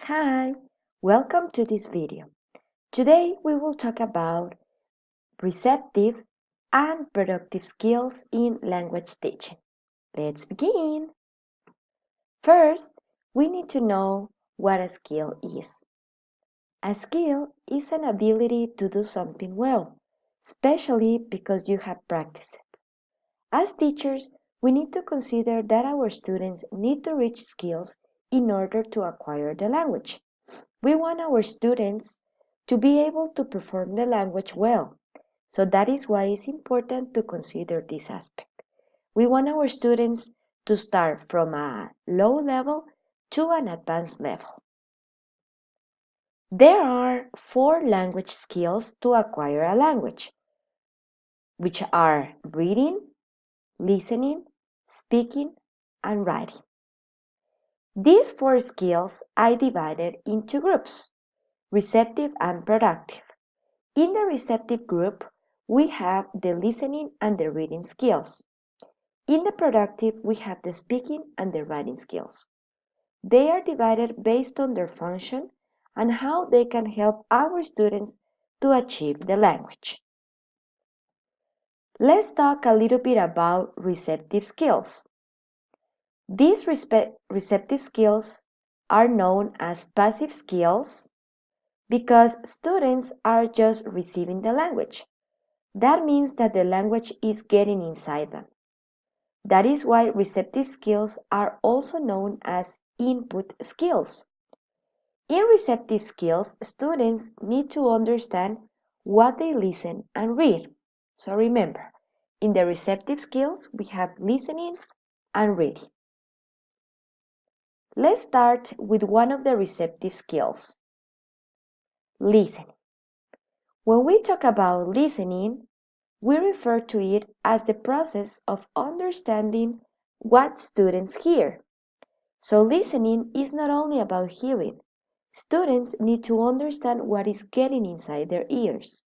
Hi, welcome to this video. Today we will talk about receptive and productive skills in language teaching. Let's begin. First, we need to know what a skill is. A skill is an ability to do something well, especially because you have practiced it. As teachers, we need to consider that our students need to reach skills in order to acquire the language. We want our students to be able to perform the language well, so that is why it's important to consider this aspect. We want our students to start from a low level to an advanced level. There are 4 language skills to acquire a language, which are reading, listening, speaking, and writing. These 4 skills are divided into groups: receptive and productive. In the receptive group, we have the listening and the reading skills. In the productive, we have the speaking and the writing skills. They are divided based on their function and how they can help our students to achieve the language. Let's talk a little bit about receptive skills. These receptive skills are known as passive skills because students are just receiving the language. That means that the language is getting inside them. That is why receptive skills are also known as input skills. In receptive skills, students need to understand what they listen and read. So remember, in the receptive skills, we have listening and reading. Let's start with one of the receptive skills, listening. When we talk about listening, we refer to it as the process of understanding what students hear. So listening is not only about hearing. Students need to understand what is getting inside their ears.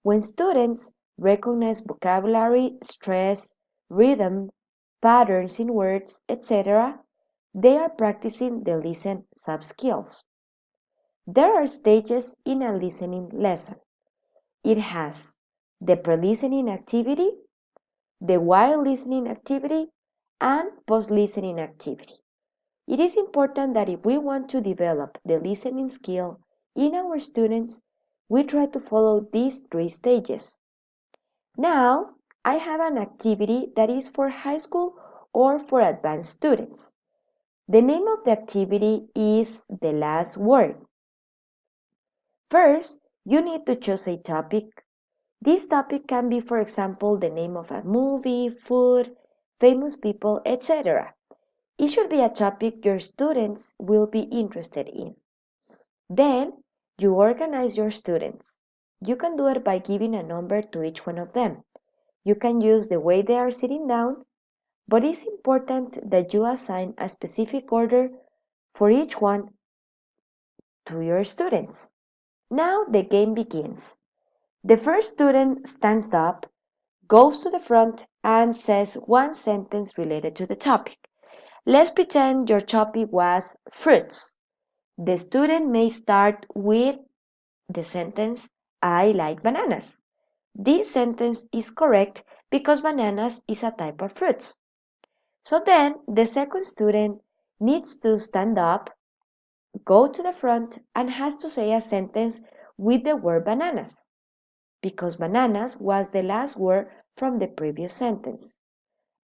When students recognize vocabulary, stress, rhythm, patterns in words, etc., they are practicing the listen sub-skills. There are stages in a listening lesson. It has the pre-listening activity, the while listening activity, and post-listening activity. It is important that if we want to develop the listening skill in our students, we try to follow these 3 stages. Now, I have an activity that is for high school or for advanced students. The name of the activity is the last word. First, you need to choose a topic. This topic can be, for example, the name of a movie, food, famous people, etc. It should be a topic your students will be interested in. Then, you organize your students. You can do it by giving a number to each one of them. You can use the way they are sitting down, but it's important that you assign a specific order for each one to your students. Now the game begins. The first student stands up, goes to the front, and says one sentence related to the topic. Let's pretend your topic was fruits. The student may start with the sentence, I like bananas. This sentence is correct because bananas is a type of fruits. So then the second student needs to stand up, go to the front, and has to say a sentence with the word bananas, because bananas was the last word from the previous sentence.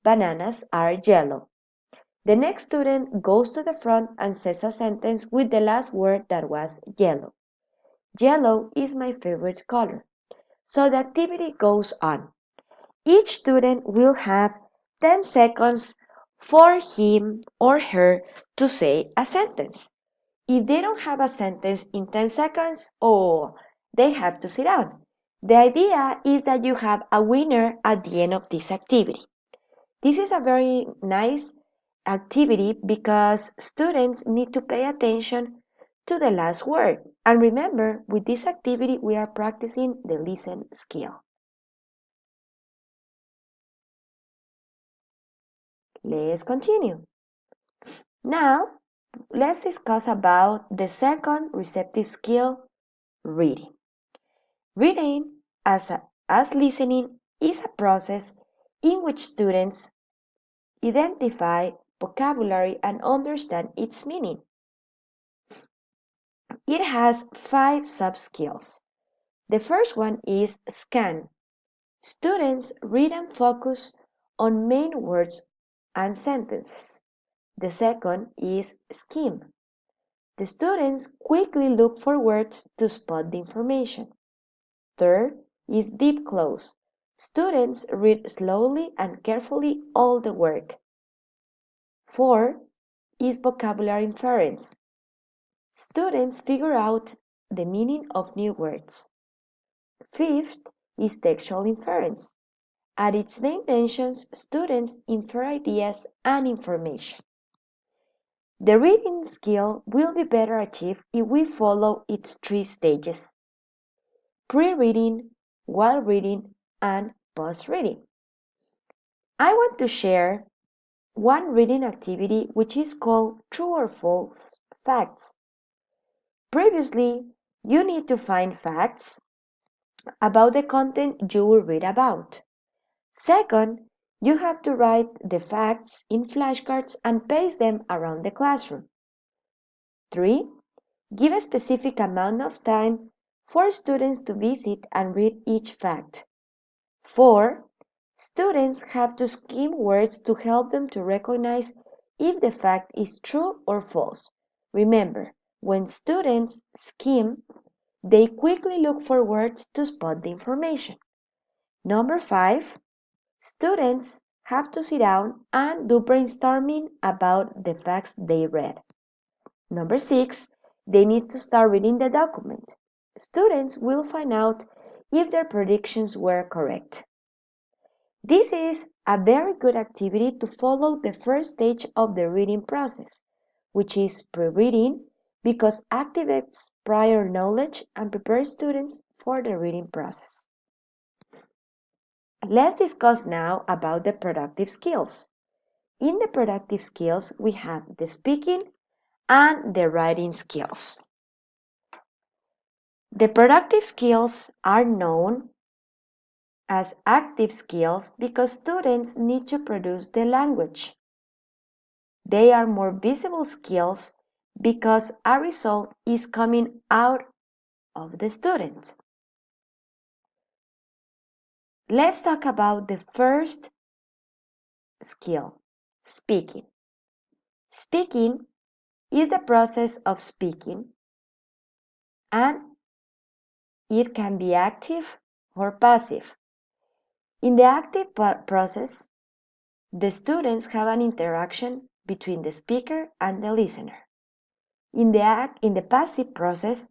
Bananas are yellow. The next student goes to the front and says a sentence with the last word that was yellow. Yellow is my favorite color. So the activity goes on. Each student will have 10 seconds for him or her to say a sentence. If they don't have a sentence in 10 seconds, they have to sit down. The idea is that you have a winner at the end of this activity. This is a very nice activity because students need to pay attention to the last word. And remember, with this activity, we are practicing the listen skill. Let's continue. Now, let's discuss about the second receptive skill, reading. Reading, as listening, is a process in which students identify vocabulary and understand its meaning. It has 5 sub-skills. The first one is scan. Students read and focus on main words and sentences. The second is skim. The students quickly look for words to spot the information. Third is deep close. Students read slowly and carefully all the work. Four is vocabulary inference. Students figure out the meaning of new words. Fifth is textual inference. As its name mentions, students infer ideas and information. The reading skill will be better achieved if we follow its 3 stages: pre-reading, while reading, and post-reading. I want to share one reading activity which is called True or False Facts. Previously, you need to find facts about the content you will read about. Second, you have to write the facts in flashcards and paste them around the classroom. 3. Give a specific amount of time for students to visit and read each fact. 4. Students have to skim words to help them to recognize if the fact is true or false. Remember, when students skim, they quickly look for words to spot the information. Number 5. Students have to sit down and do brainstorming about the facts they read. Number 6. They need to start reading the document. Students will find out if their predictions were correct. This is a very good activity to follow the first stage of the reading process, which is pre-reading, because activates prior knowledge and prepares students for the reading process. Let's discuss now about the productive skills. In the productive skills, we have the speaking and the writing skills. The productive skills are known as active skills because students need to produce the language. They are more visible skills because a result is coming out of the student. Let's talk about the first skill, speaking. Speaking is the process of speaking, and it can be active or passive. In the active process, the students have an interaction between the speaker and the listener. In the passive process,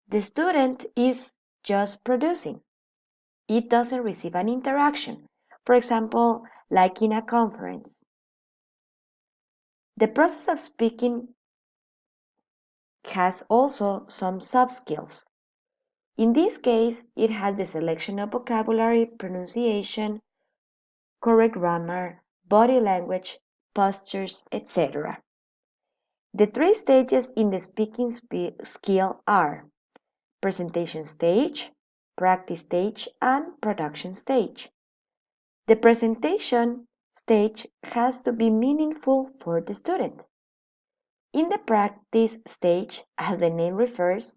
the student is just producing. It doesn't receive an interaction, for example, like in a conference. The process of speaking has also some sub-skills. In this case, it has the selection of vocabulary, pronunciation, correct grammar, body language, postures, etc. The 3 stages in the speaking skill are presentation stage, practice stage, and production stage. The presentation stage has to be meaningful for the student. In the practice stage, as the name refers,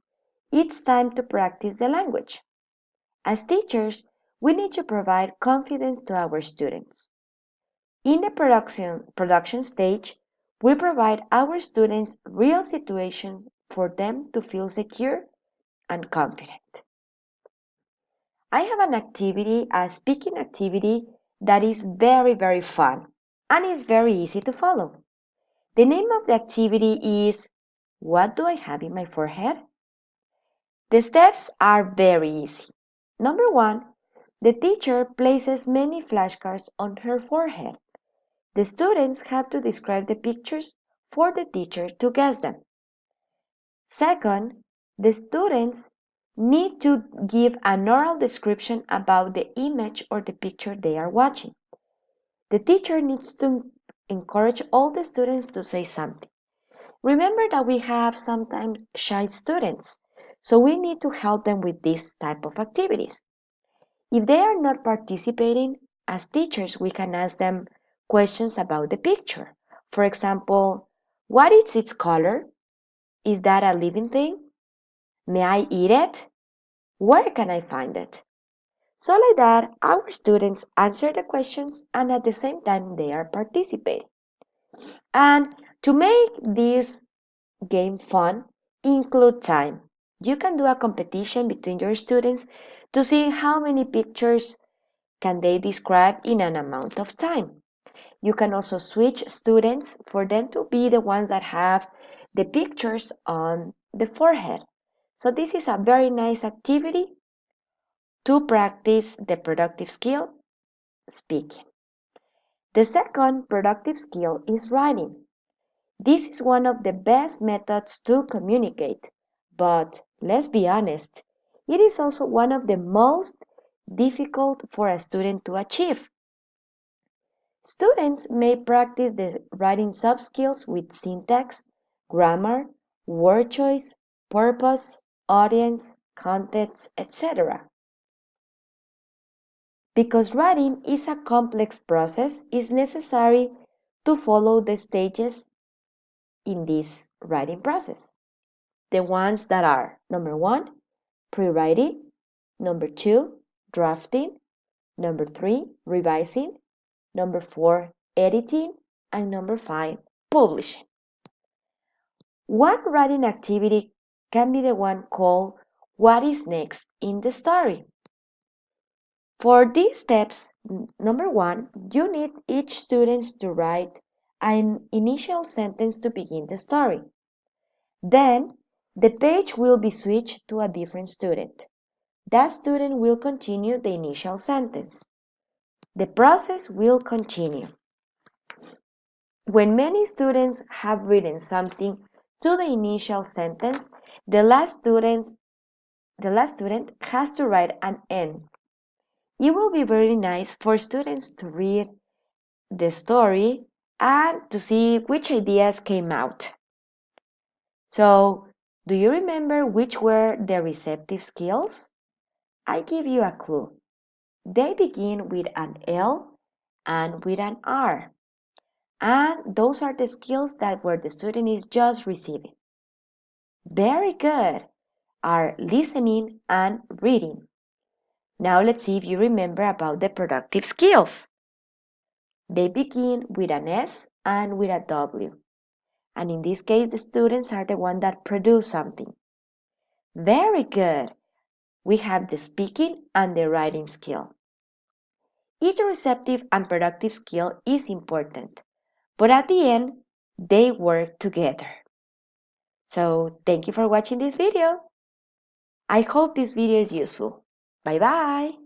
it's time to practice the language. As teachers, we need to provide confidence to our students. In the production stage, we provide our students real situations for them to feel secure and confident. I have an activity, a speaking activity, that is very fun and is very easy to follow. The name of the activity is What do I have in my forehead? The steps are very easy. Number 1, the teacher places many flashcards on her forehead. The students have to describe the pictures for the teacher to guess them. Second, the students need to give an oral description about the image or the picture they are watching. The teacher needs to encourage all the students to say something. Remember that we have sometimes shy students, so we need to help them with this type of activities. If they are not participating, as teachers, we can ask them questions about the picture. For example, what is its color? Is that a living thing? May I eat it? Where can I find it? So like that, our students answer the questions and at the same time they are participating. And to make this game fun, include time. You can do a competition between your students to see how many pictures can they describe in an amount of time. You can also switch students for them to be the ones that have the pictures on the forehead. So this is a very nice activity to practice the productive skill, speaking. The second productive skill is writing. This is one of the best methods to communicate, but let's be honest, it is also one of the most difficult for a student to achieve. Students may practice the writing soft skills with syntax, grammar, word choice, purpose, audience, contents, etc. Because writing is a complex process, it's necessary to follow the stages in this writing process. The ones that are number 1, pre-writing, number 2, drafting, number 3, revising, number 4, editing, and number 5, publishing. One writing activity can be the one called what is next in the story. For these steps, number 1, you need each student to write an initial sentence to begin the story. Then, the page will be switched to a different student. That student will continue the initial sentence. The process will continue. When many students have written something to the initial sentence, the last student has to write an end. It will be very nice for students to read the story and to see which ideas came out. So, do you remember which were the receptive skills? I give you a clue. They begin with an L and with an R. And those are the skills that where the student is just receiving. Very good. Are listening and reading. Now let's see if you remember about the productive skills. They begin with an S and with a W. And in this case, the students are the ones that produce something. Very good. We have the speaking and the writing skill. Each receptive and productive skill is important, but at the end, they work together. So thank you for watching this video. I hope this video is useful. Bye bye.